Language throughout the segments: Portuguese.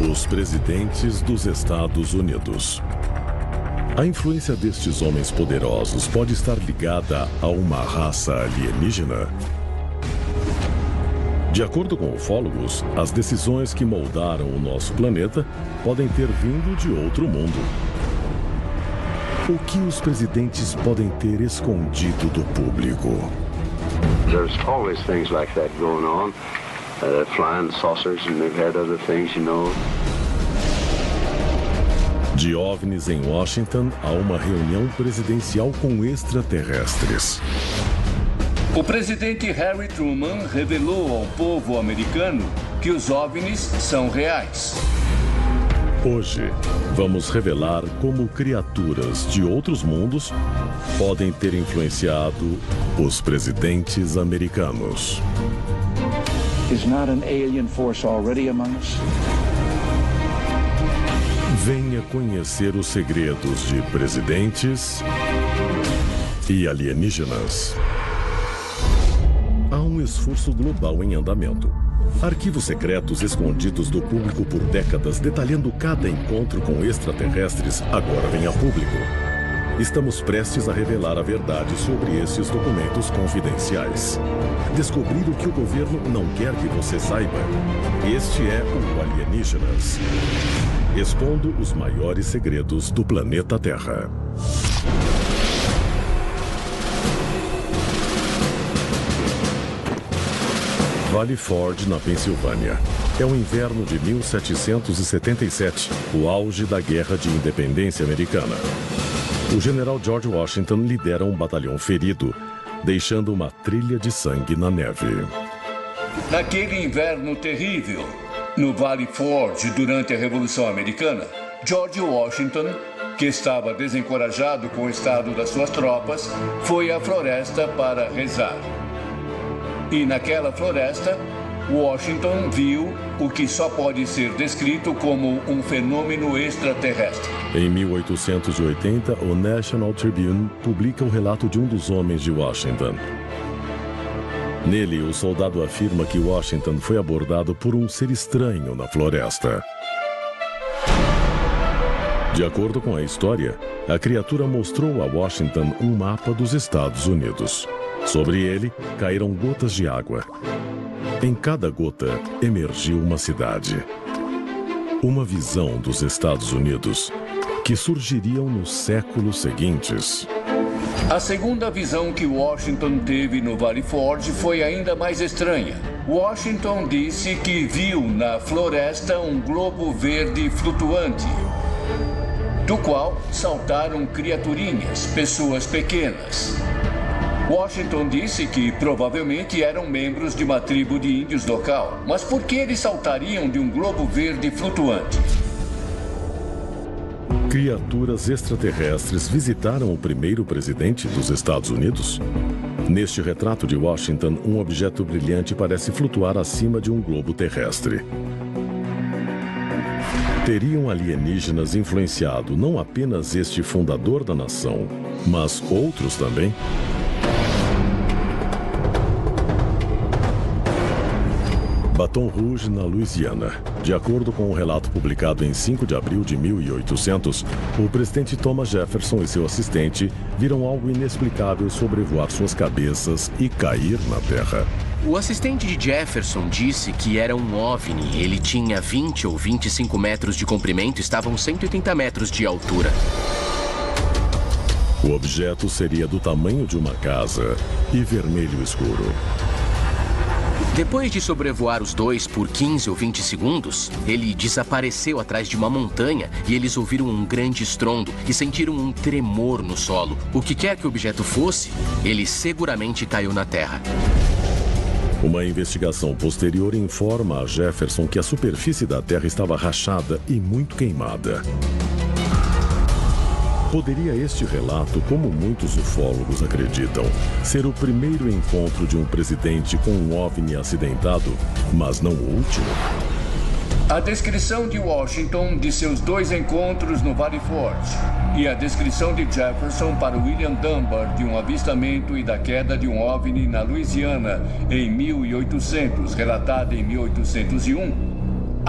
Os presidentes dos Estados Unidos. A influência destes homens poderosos pode estar ligada a uma raça alienígena? De acordo com ufólogos, as decisões que moldaram o nosso planeta podem ter vindo de outro mundo. O que os presidentes podem ter escondido do público? There's always things like that going on. Flying saucers and they've had other things, you know. De OVNIs em Washington a uma reunião presidencial com extraterrestres. O presidente Harry Truman revelou ao povo americano que os OVNIs são reais. Hoje, vamos revelar como criaturas de outros mundos podem ter influenciado os presidentes americanos. Is not an alien force already among us? Venha conhecer os segredos de presidentes e alienígenas. Há um esforço global em andamento. Arquivos secretos escondidos do público por décadas, detalhando cada encontro com extraterrestres, agora vem a público. Estamos prestes a revelar a verdade sobre esses documentos confidenciais. Descobrir o que o governo não quer que você saiba. Este é o Alienígenas. Expondo os maiores segredos do planeta Terra. Valley Forge, na Pensilvânia. É o inverno de 1777, o auge da Guerra de Independência Americana. O general George Washington lidera um batalhão ferido, deixando uma trilha de sangue na neve. Naquele inverno terrível, no Valley Forge, durante a Revolução Americana, George Washington, que estava desencorajado com o estado das suas tropas, foi à floresta para rezar. E naquela floresta, Washington viu o que só pode ser descrito como um fenômeno extraterrestre. Em 1880, o National Tribune publica o relato de um dos homens de Washington. Nele, o soldado afirma que Washington foi abordado por um ser estranho na floresta. De acordo com a história, a criatura mostrou a Washington um mapa dos Estados Unidos. Sobre ele, caíram gotas de água. Em cada gota, emergiu uma cidade. Uma visão dos Estados Unidos que surgiriam nos séculos seguintes. A segunda visão que Washington teve no Valley Forge foi ainda mais estranha. Washington disse que viu na floresta um globo verde flutuante, do qual saltaram criaturinhas, pessoas pequenas. Washington disse que provavelmente eram membros de uma tribo de índios local. Mas por que eles saltariam de um globo verde flutuante? Criaturas extraterrestres visitaram o primeiro presidente dos Estados Unidos? Neste retrato de Washington, um objeto brilhante parece flutuar acima de um globo terrestre. Teriam alienígenas influenciado não apenas este fundador da nação, mas outros também? Baton Rouge, na Louisiana. De acordo com um relato publicado em 5 de abril de 1800, o presidente Thomas Jefferson e seu assistente viram algo inexplicável sobrevoar suas cabeças e cair na terra. O assistente de Jefferson disse que era um OVNI. Ele tinha 20 ou 25 metros de comprimento e estava a uns 180 metros de altura. O objeto seria do tamanho de uma casa e vermelho escuro. Depois de sobrevoar os dois por 15 ou 20 segundos, ele desapareceu atrás de uma montanha e eles ouviram um grande estrondo e sentiram um tremor no solo. O que quer que o objeto fosse, ele seguramente caiu na terra. Uma investigação posterior informa a Jefferson que a superfície da Terra estava rachada e muito queimada. Poderia este relato, como muitos ufólogos acreditam, ser o primeiro encontro de um presidente com um OVNI acidentado, mas não o último? A descrição de Washington de seus dois encontros no Valley Forge e a descrição de Jefferson para William Dunbar de um avistamento e da queda de um OVNI na Louisiana em 1800, relatada em 1801,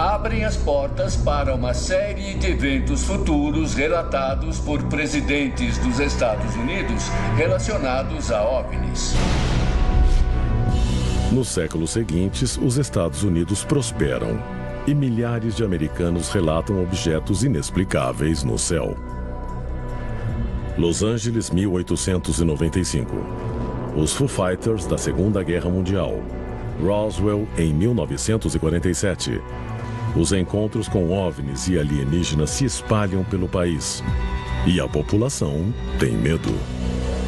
abrem as portas para uma série de eventos futuros relatados por presidentes dos Estados Unidos relacionados a OVNIs. Nos séculos seguintes, os Estados Unidos prosperam e milhares de americanos relatam objetos inexplicáveis no céu. Los Angeles, 1895. Os Foo Fighters da Segunda Guerra Mundial. Roswell, em 1947. Os encontros com OVNIs e alienígenas se espalham pelo país. E a população tem medo.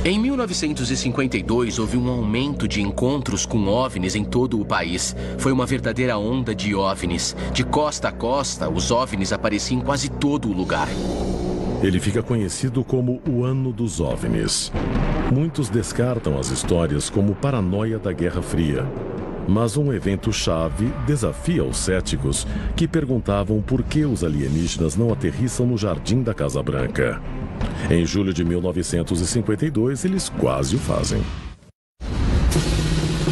Em 1952, houve um aumento de encontros com OVNIs em todo o país. Foi uma verdadeira onda de OVNIs. De costa a costa, os OVNIs apareciam em quase todo o lugar. Ele fica conhecido como o Ano dos OVNIs. Muitos descartam as histórias como paranoia da Guerra Fria. Mas um evento-chave desafia os céticos que perguntavam por que os alienígenas não aterrissam no jardim da Casa Branca. Em julho de 1952, eles quase o fazem.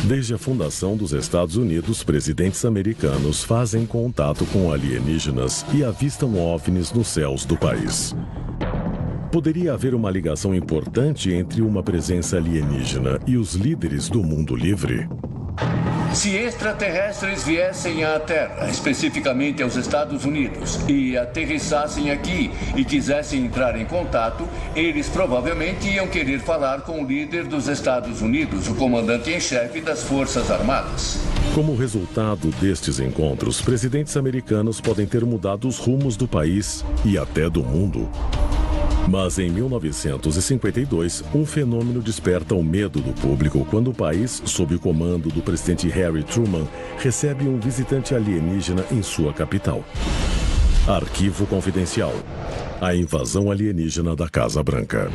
Desde a fundação dos Estados Unidos, presidentes americanos fazem contato com alienígenas e avistam OVNIs nos céus do país. Poderia haver uma ligação importante entre uma presença alienígena e os líderes do mundo livre? Se extraterrestres viessem à Terra, especificamente aos Estados Unidos, e aterrissassem aqui e quisessem entrar em contato, eles provavelmente iam querer falar com o líder dos Estados Unidos, o comandante em chefe das Forças Armadas. Como resultado destes encontros, presidentes americanos podem ter mudado os rumos do país e até do mundo. Mas em 1952, um fenômeno desperta o medo do público quando o país, sob o comando do presidente Harry Truman, recebe um visitante alienígena em sua capital. Arquivo confidencial. A invasão alienígena da Casa Branca.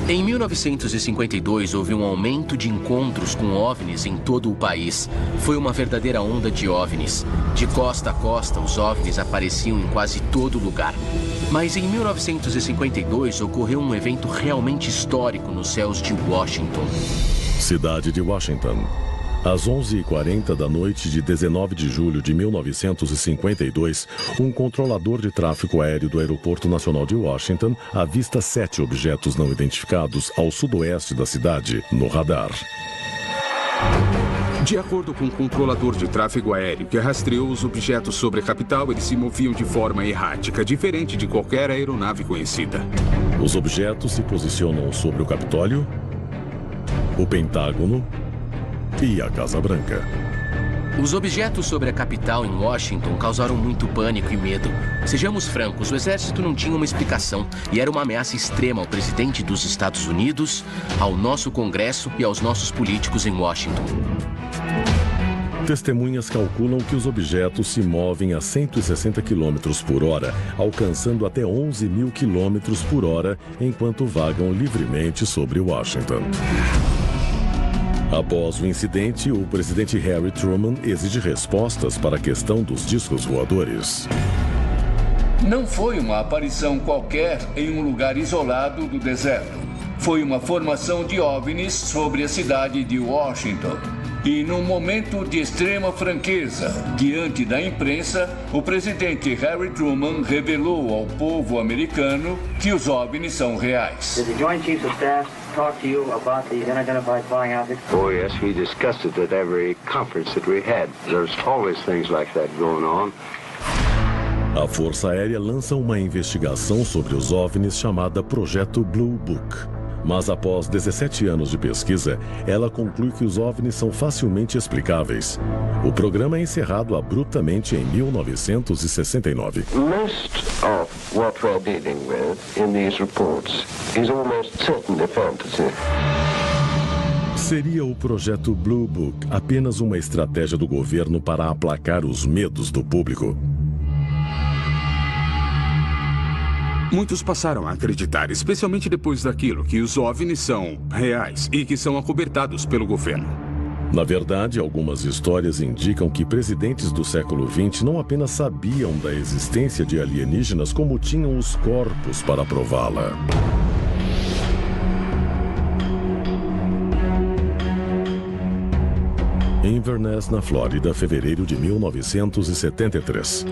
Em 1952, houve um aumento de encontros com OVNIs em todo o país. Foi uma verdadeira onda de OVNIs. De costa a costa, os OVNIs apareciam em quase todo lugar. Mas em 1952, ocorreu um evento realmente histórico nos céus de Washington. Cidade de Washington. Às 11h40 da noite de 19 de julho de 1952, um controlador de tráfego aéreo do Aeroporto Nacional de Washington avista 7 objetos não identificados ao sudoeste da cidade, no radar. De acordo com o controlador de tráfego aéreo que rastreou os objetos sobre a capital, eles se moviam de forma errática, diferente de qualquer aeronave conhecida. Os objetos se posicionam sobre o Capitólio, o Pentágono e a Casa Branca. Os objetos sobre a capital em Washington causaram muito pânico e medo. Sejamos francos, o exército não tinha uma explicação e era uma ameaça extrema ao presidente dos Estados Unidos, ao nosso Congresso e aos nossos políticos em Washington. Testemunhas calculam que os objetos se movem a 160 km por hora, alcançando até 11 mil km por hora, enquanto vagam livremente sobre Washington. Após o incidente, o presidente Harry Truman exige respostas para a questão dos discos voadores. Não foi uma aparição qualquer em um lugar isolado do deserto. Foi uma formação de OVNIs sobre a cidade de Washington. E num momento de extrema franqueza, diante da imprensa, o presidente Harry Truman revelou ao povo americano que os OVNIs são reais. Did the Joint Chiefs of Staff talk to you about these unidentified flying objects? Oh, yes, we discussed it at every conference that we had. There's always things like that going on. A Força Aérea lança uma investigação sobre os OVNIs chamada Projeto Blue Book. Mas após 17 anos de pesquisa, ela conclui que os OVNIs são facilmente explicáveis. O programa é encerrado abruptamente em 1969. Most of what we're dealing with in these reports is almost certainly fantasy. Seria o Projeto Blue Book apenas uma estratégia do governo para aplacar os medos do público? Muitos passaram a acreditar, especialmente depois daquilo, que os OVNIs são reais e que são acobertados pelo governo. Na verdade, algumas histórias indicam que presidentes do século XX não apenas sabiam da existência de alienígenas, como tinham os corpos para prová-la. Inverness, na Flórida, fevereiro de 1973.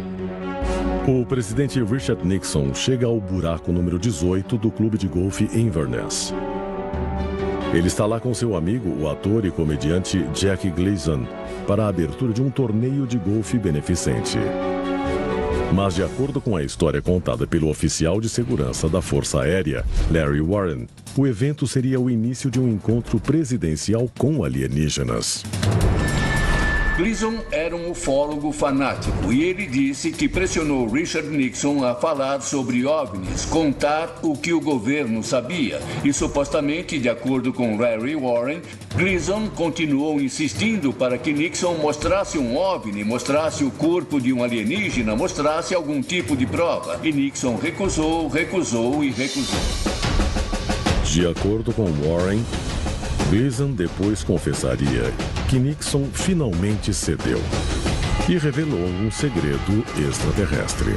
O presidente Richard Nixon chega ao buraco número 18 do clube de golfe Inverness. Ele está lá com seu amigo, o ator e comediante Jack Gleason, para a abertura de um torneio de golfe beneficente. Mas, de acordo com a história contada pelo oficial de segurança da Força Aérea, Larry Warren, o evento seria o início de um encontro presidencial com alienígenas. Gleason era um ufólogo fanático e ele disse que pressionou Richard Nixon a falar sobre OVNIs, contar o que o governo sabia. E supostamente, de acordo com Larry Warren, Gleason continuou insistindo para que Nixon mostrasse um OVNI, mostrasse o corpo de um alienígena, mostrasse algum tipo de prova. E Nixon recusou. De acordo com Warren, Gleason depois confessaria que Nixon finalmente cedeu e revelou um segredo extraterrestre.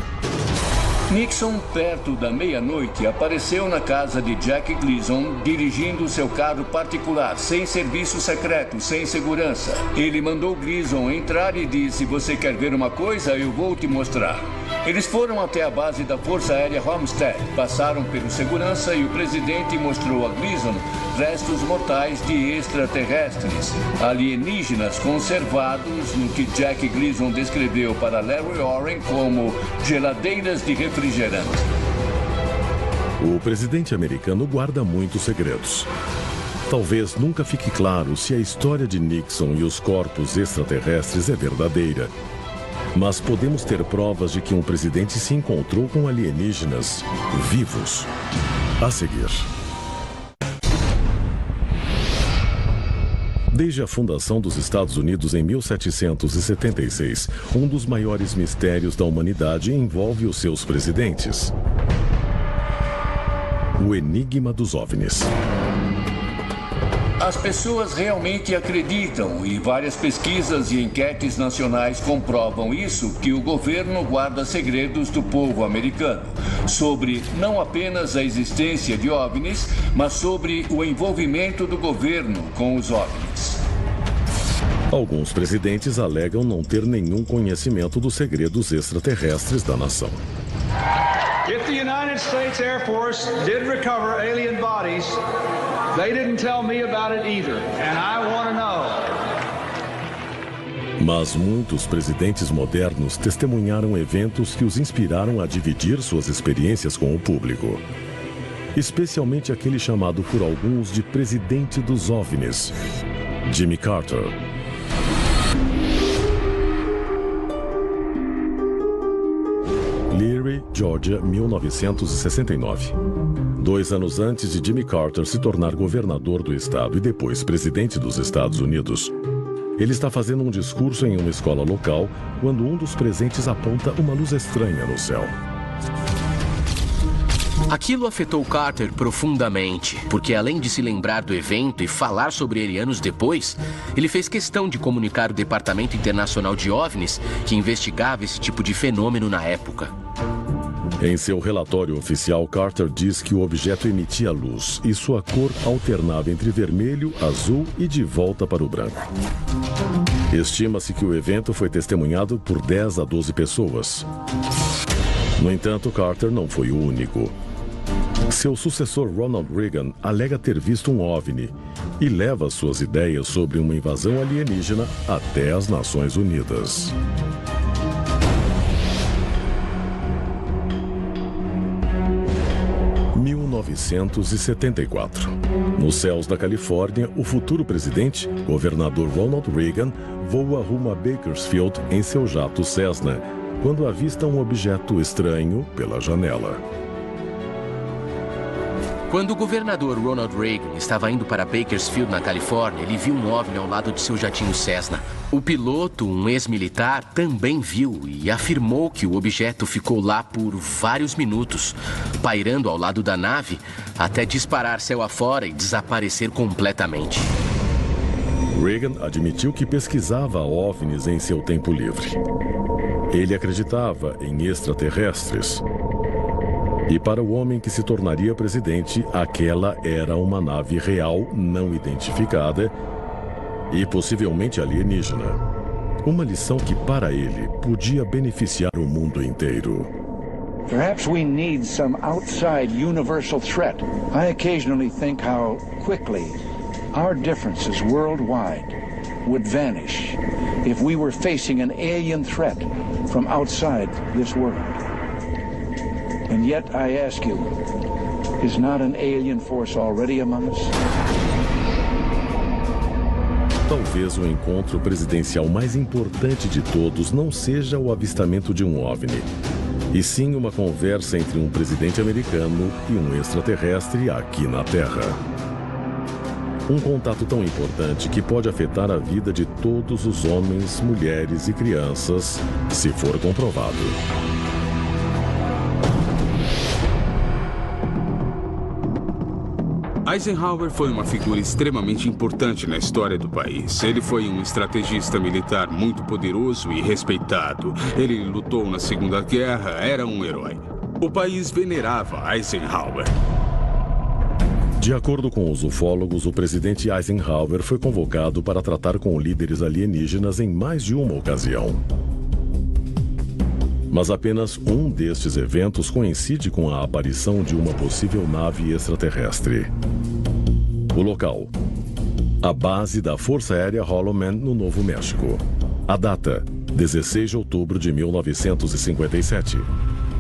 Nixon, perto da meia-noite, apareceu na casa de Jack Gleason dirigindo seu carro particular, sem serviço secreto, sem segurança. Ele mandou Gleason entrar e disse: "Você quer ver uma coisa? Eu vou te mostrar." Eles foram até a base da Força Aérea Homestead, passaram pelo segurança e o presidente mostrou a Gleason restos mortais de extraterrestres, alienígenas conservados no que Jack Gleason descreveu para Larry Warren como geladeiras de refrigerante. O presidente americano guarda muitos segredos. Talvez nunca fique claro se a história de Nixon e os corpos extraterrestres é verdadeira. Mas podemos ter provas de que um presidente se encontrou com alienígenas vivos. A seguir. Desde a fundação dos Estados Unidos em 1776, um dos maiores mistérios da humanidade envolve os seus presidentes: o enigma dos OVNIs. As pessoas realmente acreditam, e várias pesquisas e enquetes nacionais comprovam isso, que o governo guarda segredos do povo americano, sobre não apenas a existência de OVNIs, mas sobre o envolvimento do governo com os OVNIs. Alguns presidentes alegam não ter nenhum conhecimento dos segredos extraterrestres da nação. If the United States Air Force did recover alien bodies, they didn't tell me about it either, and I want to know. Mas muitos presidentes modernos testemunharam eventos que os inspiraram a dividir suas experiências com o público. Especialmente aquele chamado por alguns de presidente dos OVNIs, Jimmy Carter. Leary, Georgia, 1969. 2 anos antes de Jimmy Carter se tornar governador do estado e depois presidente dos Estados Unidos, ele está fazendo um discurso em uma escola local quando um dos presentes aponta uma luz estranha no céu. Aquilo afetou Carter profundamente, porque além de se lembrar do evento e falar sobre ele anos depois, ele fez questão de comunicar ao Departamento Internacional de OVNIs, que investigava esse tipo de fenômeno na época. Em seu relatório oficial, Carter diz que o objeto emitia luz e sua cor alternava entre vermelho, azul e de volta para o branco. Estima-se que o evento foi testemunhado por 10 a 12 pessoas. No entanto, Carter não foi o único. Seu sucessor Ronald Reagan alega ter visto um OVNI e leva suas ideias sobre uma invasão alienígena até as Nações Unidas. Em 1974. Nos céus da Califórnia, o futuro presidente, governador Ronald Reagan, voa rumo a Bakersfield em seu jato Cessna, quando avista um objeto estranho pela janela. Quando o governador Ronald Reagan estava indo para Bakersfield, na Califórnia, ele viu um OVNI ao lado de seu jatinho Cessna. O piloto, um ex-militar, também viu e afirmou que o objeto ficou lá por vários minutos, pairando ao lado da nave, até disparar céu afora e desaparecer completamente. Reagan admitiu que pesquisava OVNIs em seu tempo livre. Ele acreditava em extraterrestres. E para o homem que se tornaria presidente, aquela era uma nave real não identificada e possivelmente alienígena. Uma lição que, para ele, podia beneficiar o mundo inteiro. Perhaps we need some outside universal threat. I occasionally think how quickly our differences worldwide would vanish if we were facing an alien threat from outside this world. And yet I ask you, is not an alien force already among us? Talvez o encontro presidencial mais importante de todos não seja o avistamento de um OVNI, e sim uma conversa entre um presidente americano e um extraterrestre aqui na Terra. Um contato tão importante que pode afetar a vida de todos os homens, mulheres e crianças, se for comprovado. Eisenhower foi uma figura extremamente importante na história do país. Ele foi um estrategista militar muito poderoso e respeitado. Ele lutou na Segunda Guerra, era um herói. O país venerava Eisenhower. De acordo com os ufólogos, o presidente Eisenhower foi convocado para tratar com líderes alienígenas em mais de uma ocasião. Mas apenas um destes eventos coincide com a aparição de uma possível nave extraterrestre. O local: a base da Força Aérea Holloman, no Novo México. A data: 16 de outubro de 1957.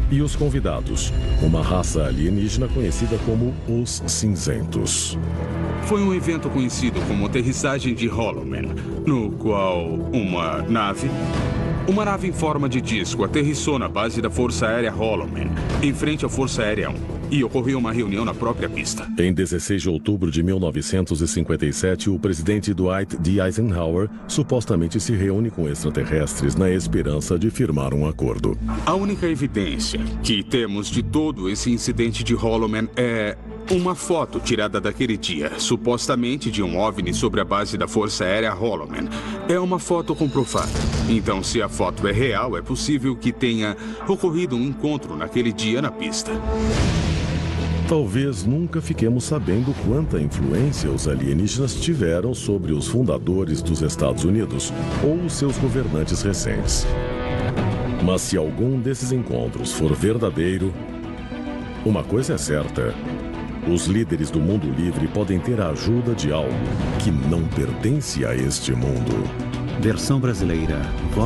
E os convidados: uma raça alienígena conhecida como os Cinzentos. Foi um evento conhecido como aterrissagem de Holloman, no qual uma nave em forma de disco aterrissou na base da Força Aérea Holloman, em frente à Força Aérea 1, e ocorreu uma reunião na própria pista. Em 16 de outubro de 1957, o presidente Dwight D. Eisenhower supostamente se reúne com extraterrestres na esperança de firmar um acordo. A única evidência que temos de todo esse incidente de Holloman é uma foto tirada daquele dia, supostamente de um OVNI sobre a base da Força Aérea Holloman. É uma foto comprovada. Então, se a foto é real, é possível que tenha ocorrido um encontro naquele dia na pista. Talvez nunca fiquemos sabendo quanta influência os alienígenas tiveram sobre os fundadores dos Estados Unidos ou os seus governantes recentes. Mas se algum desses encontros for verdadeiro, uma coisa é certa: os líderes do mundo livre podem ter a ajuda de algo que não pertence a este mundo. Versão brasileira.